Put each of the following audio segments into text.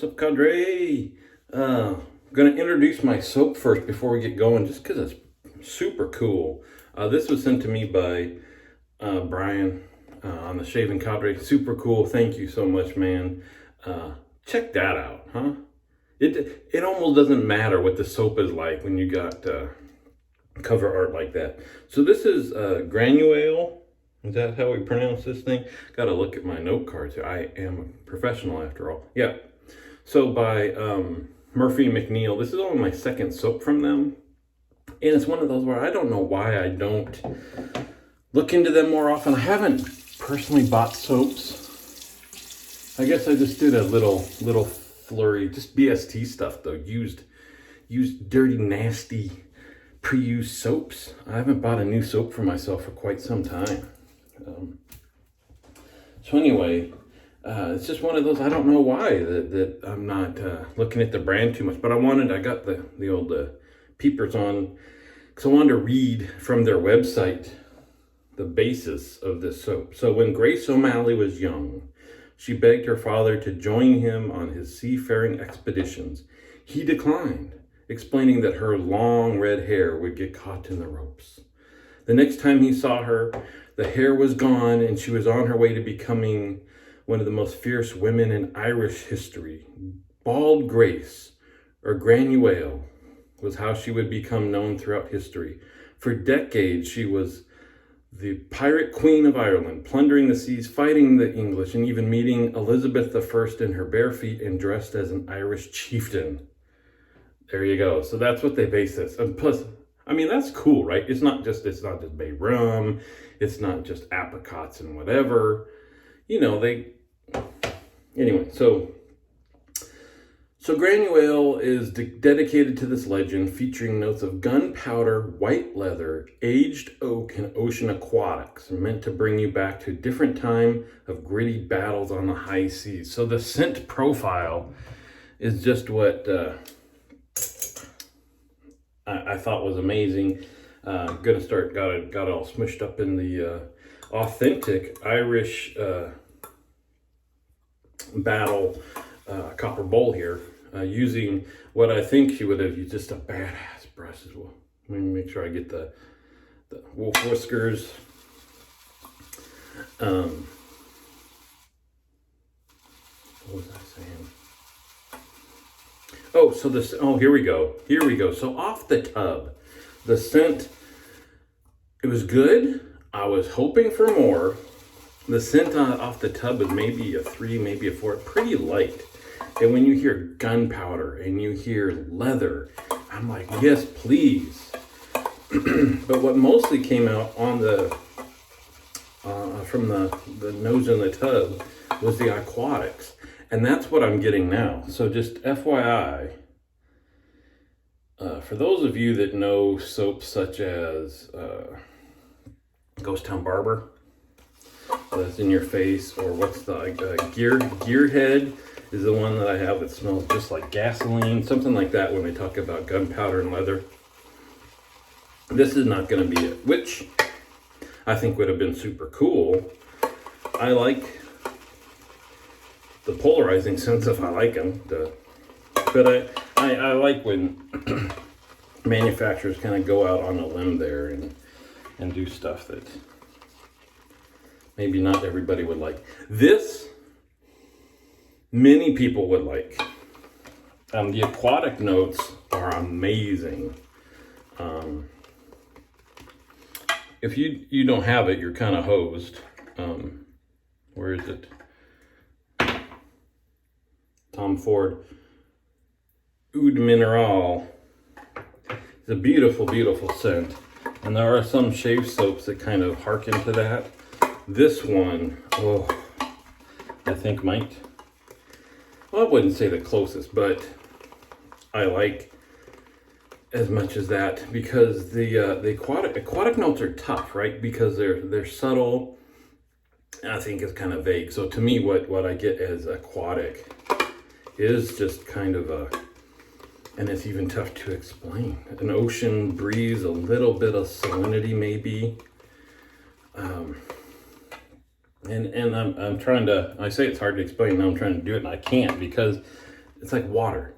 What's up, Cadre? Gonna introduce my soap first before we get going, just because it's super cool. This was sent to me by Brian on the Shaving Cadre. Super cool. Thank you so much, man. Check that out, huh? It almost doesn't matter what the soap is like when you got cover art like that. So this is Granuaile. Is that how we pronounce this thing? Got to look at my note cards here. I am a professional after all. Yeah. So by Murphy McNeil. This is only my second soap from them. And it's one of those where I don't know why I don't look into them more often. I haven't personally bought soaps. I guess I just did a little flurry. Just BST stuff though. Used dirty, nasty, pre-used soaps. I haven't bought a new soap for myself for quite some time. So anyway, it's just one of those, I don't know why that I'm not looking at the brand too much, but I got the old peepers on because I wanted to read from their website the basis of this soap. So when Grace O'Malley was young, she begged her father to join him on his seafaring expeditions. He declined, explaining that her long red hair would get caught in the ropes. The next time he saw her, the hair was gone and she was on her way to becoming one of the most fierce women in Irish history. Bald Grace, or Granuaile, was how she would become known throughout history. For decades, she was the pirate queen of Ireland, plundering the seas, fighting the English, and even meeting Elizabeth I in her bare feet and dressed as an Irish chieftain. There you go. So that's what they base this. And plus, I mean, that's cool, right? It's not just bay rum. It's not just apricots and whatever. You know, anyway, so Granuaile is dedicated to this legend, featuring notes of gunpowder, white leather, aged oak, and ocean aquatics, meant to bring you back to a different time of gritty battles on the high seas. So the scent profile is just what I thought was amazing. Got it all smushed up in the authentic Irish battle copper bowl here, using what I think she would have used, just a badass brush as well. Let me make sure I get the wolf whiskers. What was I saying? Here we go. So off the tub, the scent, it was good. I was hoping for more. The scent off the tub is maybe a 3, maybe a 4, pretty light. And when you hear gunpowder and you hear leather, I'm like, yes, please. But what mostly came out on from the nose in the tub was the aquatics. And that's what I'm getting now. So just FYI, for those of you that know soaps such as Ghost Town Barber, that's in your face, or what's the Gearhead is the one that I have that smells just like gasoline, something like that when they talk about gunpowder and leather. This is not going to be it, which I think would have been super cool. I like the polarizing sense if I like them, but I like when manufacturers kind of go out on a limb there and do stuff that maybe not everybody would like. This, many people would like. The aquatic notes are amazing. If you don't have it, you're kind of hosed. Where is it? Tom Ford Oud Mineral. It's a beautiful, beautiful scent. And there are some shave soaps that kind of harken to that. This one, I think might, well, I wouldn't say the closest, but I like as much as that, because the aquatic notes are tough, right? Because they're subtle. I think it's kind of vague. So to me, what I get as aquatic is just kind of and it's even tough to explain. An ocean breeze, a little bit of salinity maybe. And I'm trying to, I say it's hard to explain, now I'm trying to do it and I can't, because it's like water.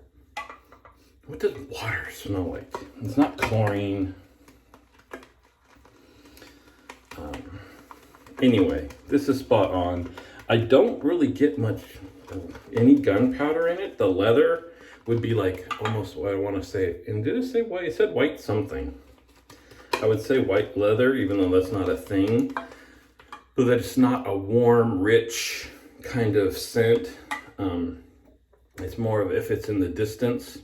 What does water smell like? It's not chlorine. Anyway, this is spot on. I don't really get much, any gunpowder in it. The leather would be like almost what I want to say. And did it say white? It said white something. I would say white leather, even though that's not a thing. But that it's not a warm, rich kind of scent. It's more of if it's in the distance.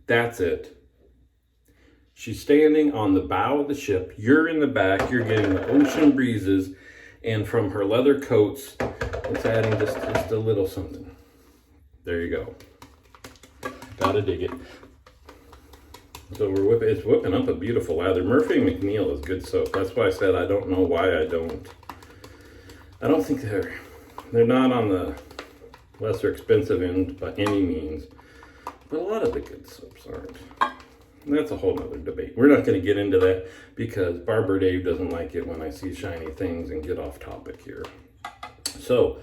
That's it. She's standing on the bow of the ship. You're in the back. You're getting the ocean breezes. And from her leather coats, it's adding just a little something. There you go. Gotta dig it. So it's whipping up a beautiful lather. Murphy & McNeil is good soap. That's why I said I don't know why I don't think they're not on the lesser expensive end by any means. But a lot of the good soaps aren't. And that's a whole nother debate. We're not going to get into that because Barber Dave doesn't like it when I see shiny things and get off topic here. So,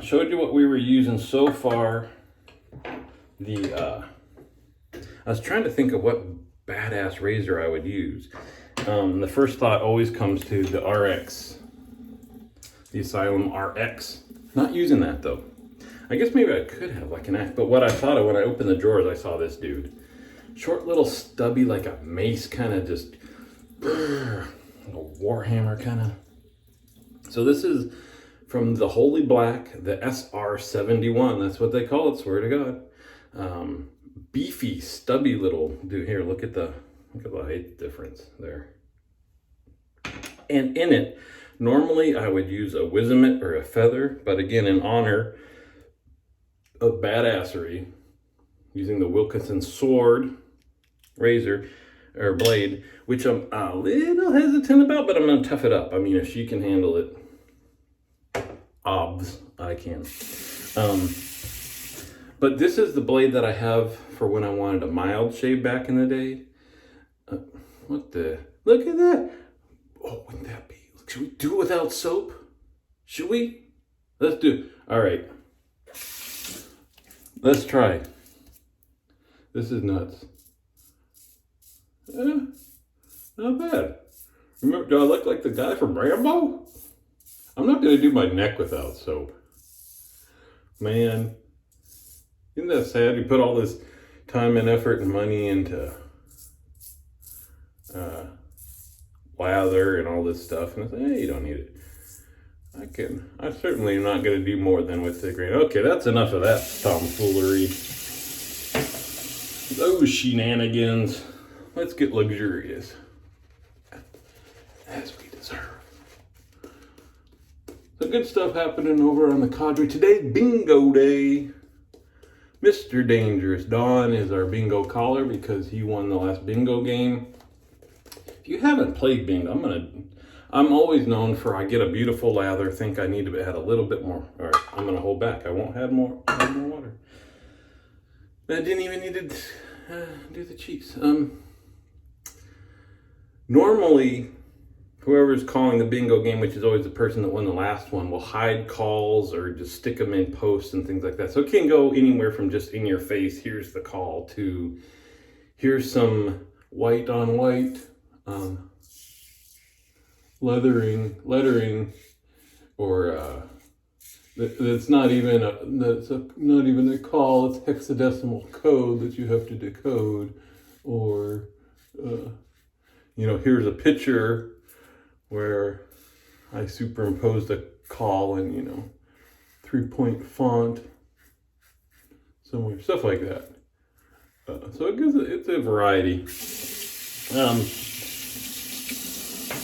showed you what we were using so far. I was trying to think of what badass razor I would use. The first thought always comes to the RX. The Asylum RX. Not using that though. I guess maybe I could have like an axe, but what I thought of when I opened the drawers, I saw this dude. Short little stubby, like a mace, kind of just, like a warhammer kind of. So this is from the Holy Black, the SR71. That's what they call it, swear to God. Beefy, stubby little dude. Here, look at the height difference there. And in it, normally I would use a Wizamit or a feather, but again, in honor of badassery, using the Wilkinson sword, razor, or blade, which I'm a little hesitant about, but I'm going to tough it up. I mean, if she can handle it, obvs, I can. But this is the blade that I have for when I wanted a mild shave back in the day. Look at that. Oh, wouldn't that be? Should we do it without soap? Should we? Let's do it. All right. Let's try. This is nuts. Not bad. Remember, do I look like the guy from Rambo? I'm not going to do my neck without soap. Man, isn't that sad? You put all this time and effort and money into lather and all this stuff, and I say, hey, you don't need it. I certainly am not going to do more than with the grain. Okay, that's enough of that tomfoolery. Those shenanigans. Let's get luxurious. As we deserve. So good stuff happening over on the cadre. Today's bingo day. Mr. Dangerous Don is our bingo caller because he won the last bingo game. If you haven't played bingo, I'm always known for I get a beautiful lather, think I need to add a little bit more. All right, I'm going to hold back. I won't add more water. I didn't even need to do the cheeks. Normally, whoever's calling the bingo game, which is always the person that won the last one, will hide calls or just stick them in posts and things like that. So it can go anywhere from just in your face, here's the call, to here's some white on white lettering, or that's not even a call. It's hexadecimal code that you have to decode, or here's a picture where I superimposed a call in 3-point font somewhere, stuff like that. So it's a variety.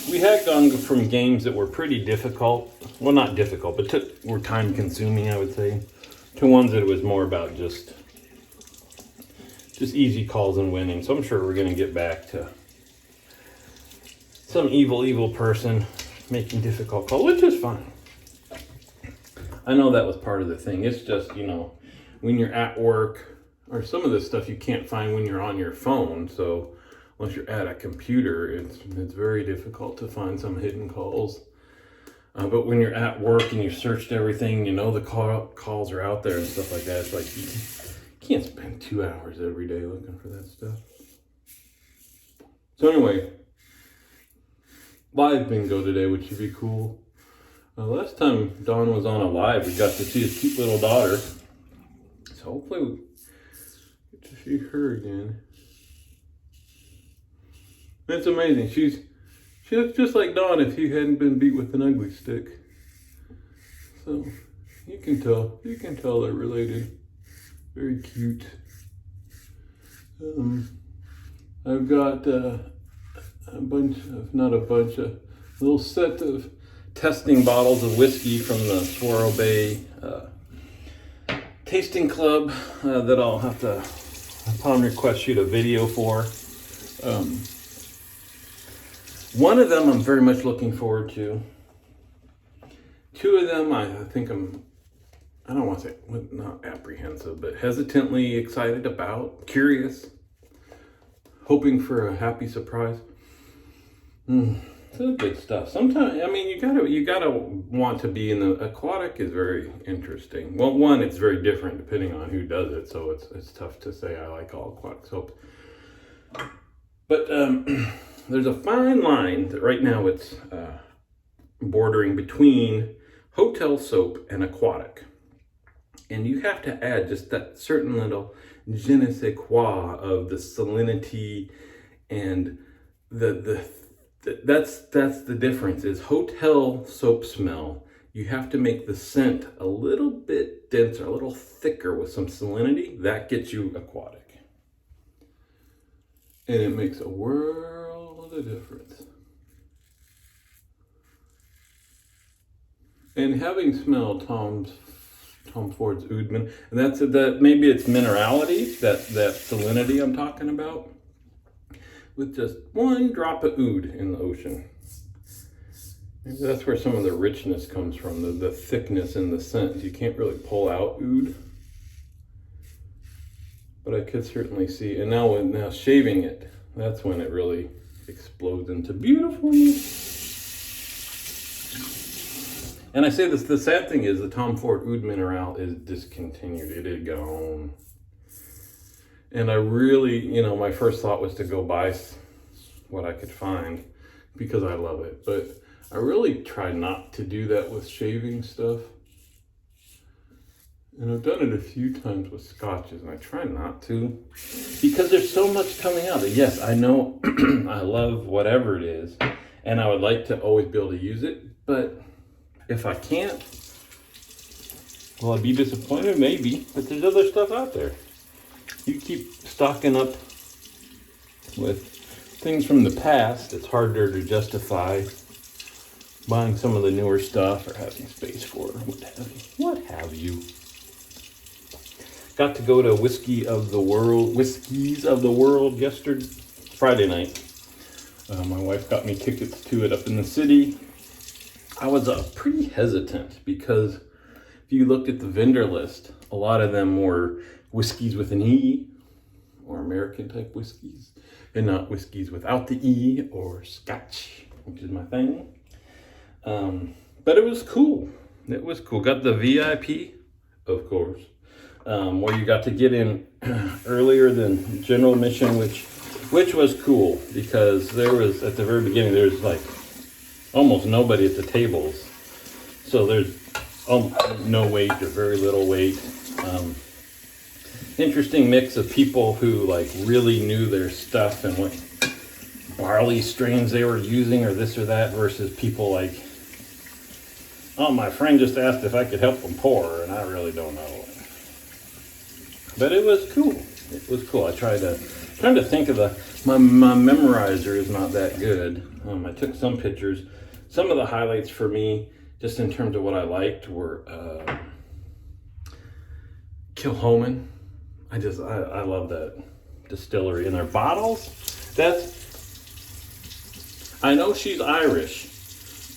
We had gone from games that were pretty difficult, well, not difficult, but were time consuming, I would say, to ones that it was more about just easy calls and winning. So I'm sure we're going to get back to some evil person making difficult calls, which is fine. I know that was part of the thing. It's just, when you're at work, or some of this stuff you can't find when you're on your phone. So unless you're at a computer, it's very difficult to find some hidden calls. But when you're at work and you've searched everything, the calls are out there and stuff like that. It's like like 2 hours every day looking for that stuff. So anyway, live bingo today, which should be cool. Last time Don was on a live, we got to see his cute little daughter. So hopefully we get to see her again. It's amazing. She looks just like Dawn if she hadn't been beat with an ugly stick. So you can tell they're related. Very cute. I've got a little set of testing bottles of whiskey from the Swarrow Bay Tasting Club that I'll have to, upon request, shoot a video for. One of them I'm very much looking forward to. Two of them I think I don't want to say, not apprehensive, but hesitantly excited about, curious, hoping for a happy surprise. So good stuff. Sometimes, I mean, you gotta want to be in the aquatic is very interesting. Well, one, it's very different depending on who does it, so it's tough to say I like all aquatic soap. But there's a fine line that right now it's bordering between hotel soap and aquatic. And you have to add just that certain little je ne sais quoi of the salinity and that's the difference is hotel soap smell. You have to make the scent a little bit denser, a little thicker with some salinity. That gets you aquatic. And it makes a world of difference. And having smelled Tom Ford's Oudman, and that maybe it's minerality, that salinity I'm talking about, with just one drop of oud in the ocean. Maybe that's where some of the richness comes from, the thickness in the scent. You can't really pull out oud, but I could certainly see. And now shaving it, that's when it really explodes into beautifulness. And I say this, the sad thing is the Tom Ford Oud Mineral is discontinued. It is gone. And I really, my first thought was to go buy what I could find because I love it. But I really try not to do that with shaving stuff. And I've done it a few times with scotches, and I try not to because there's so much coming out. Yes, I know I love whatever it is, and I would like to always be able to use it, but if I can't, will I be disappointed? Maybe, but there's other stuff out there. You keep stocking up with things from the past, it's harder to justify buying some of the newer stuff or having space for it, what have you. Got to go to Whiskeys of the World Friday night. My wife got me tickets to it up in the city. I was pretty hesitant because if you looked at the vendor list, a lot of them were whiskeys with an E or American type whiskeys and not whiskeys without the E or Scotch, which is my thing. But it was cool. It was cool. Got the VIP, of course, where you got to get in earlier than general admission, which was cool because there was, at the very beginning, there was like almost nobody at the tables. So there's no wait or very little wait. Interesting mix of people who like really knew their stuff and what barley strains they were using or this or that versus people like, oh, my friend just asked if I could help them pour and I really don't know. But it was cool. It was cool. I trying to think of my memorizer is not that good. I took some pictures. Some of the highlights for me, just in terms of what I liked, were Kilchoman. I love that distillery and their bottles. I know she's Irish,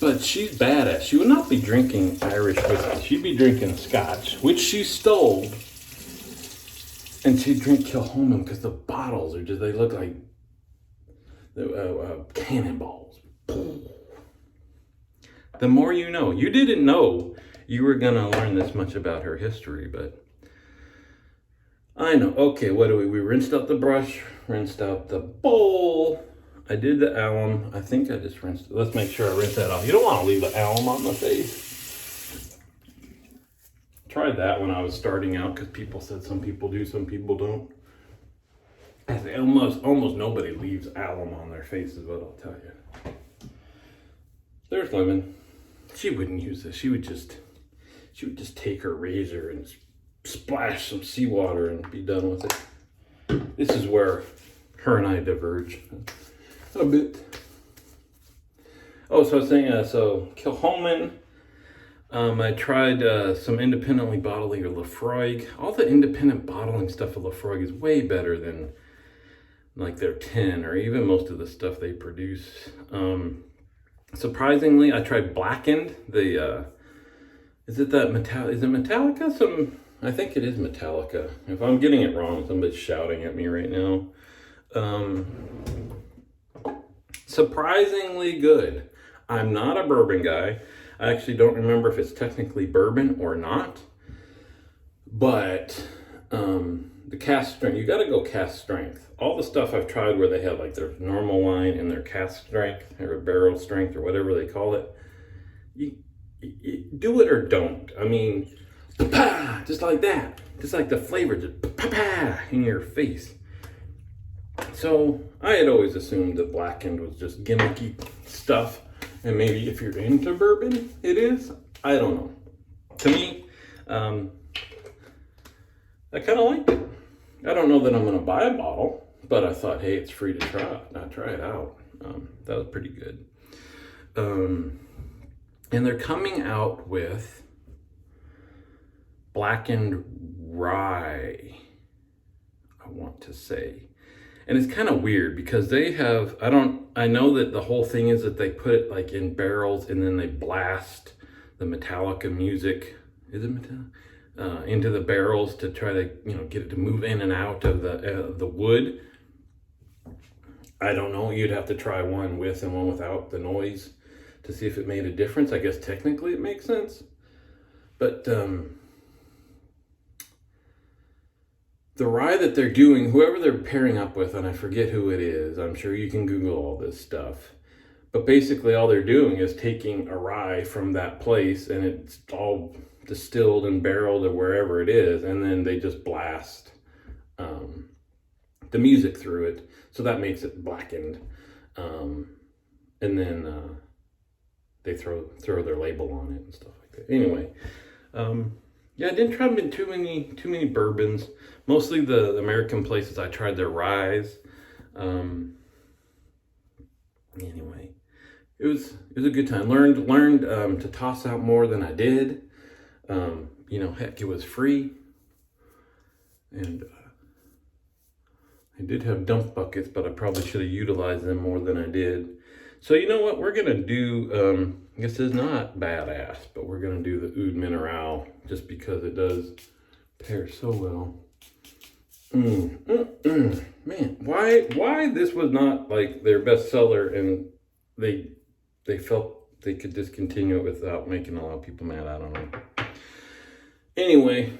but she's badass. She would not be drinking Irish whiskey. She'd be drinking Scotch, which she stole. And she'd drink Kilchoman because the bottles are they look like cannonballs. The more you know. You didn't know you were going to learn this much about her history, but I know. Okay, what do we rinsed out the brush, rinsed out the bowl. I did the alum. I think I just rinsed it. Let's make sure I rinse that off. You don't want to leave the alum on the face. Tried that when I was starting out because people said some people do, some people don't. Almost nobody leaves alum on their face is what I'll tell you. There's Lemon. She wouldn't use this. She would just take her razor and splash some seawater and be done with it. This is where her and I diverge a bit. Oh, so I was saying, so Kilchoman. I tried some independently bottling of Laphroaig. All the independent bottling stuff of Laphroaig is way better than like their tin or even most of the stuff they produce. Surprisingly, I tried Blackened. Is it Metallica? I think it is Metallica. If I'm getting it wrong, somebody's shouting at me right now. Surprisingly good. I'm not a bourbon guy. I actually don't remember if it's technically bourbon or not. But the cask strength, you gotta go cask strength. All the stuff I've tried where they have like their normal line and their cask strength or barrel strength or whatever they call it, you do it or don't. I mean, just like that. Just like the flavor, just in your face. So I had always assumed that Blackened was just gimmicky stuff. And maybe if you're into bourbon, it is. I don't know. To me, I kind of liked it. I don't know that I'm going to buy a bottle, but I thought, hey, it's free to try. I'll try it out. That was pretty good. And they're coming out with Blackened Rye, I want to say. And it's kind of weird because they have, I know that the whole thing is that they put it like in barrels and then they blast the Metallica music. Is it Metallica? Into the barrels to try to, get it to move in and out of the wood. I don't know. You'd have to try one with and one without the noise to see if it made a difference. I guess technically it makes sense. But the rye that they're doing, whoever they're pairing up with, and I forget who it is. I'm sure you can Google all this stuff. But basically all they're doing is taking a rye from that place and it's all distilled and barreled or wherever it is, and then they just blast the music through it, so that makes it blackened, and then they throw their label on it and stuff like that. Anyway, yeah, I didn't try too many bourbons. Mostly the American places I tried their ryes. Anyway, it was a good time. Learned to toss out more than I did. Heck, it was free. And I did have dump buckets, but I probably should have utilized them more than I did. So you know what we're going to do, I guess it's not badass, but we're going to do the Oud Mineral just because it does pair so well. Man, why this was not like their best seller and they felt they could discontinue it without making a lot of people mad. I don't know. Anyway,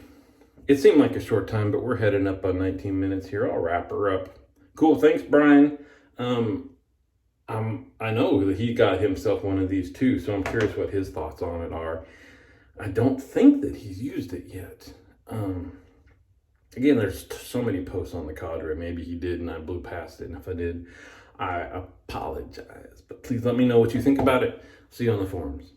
it seemed like a short time, but we're heading up on 19 minutes here. I'll wrap her up. Cool. Thanks, Brian. I know that he got himself one of these too, so I'm curious what his thoughts on it are. I don't think that he's used it yet. Again, there's so many posts on the cadre. Maybe he did and I blew past it. And if I did, I apologize. But please let me know what you think about it. See you on the forums.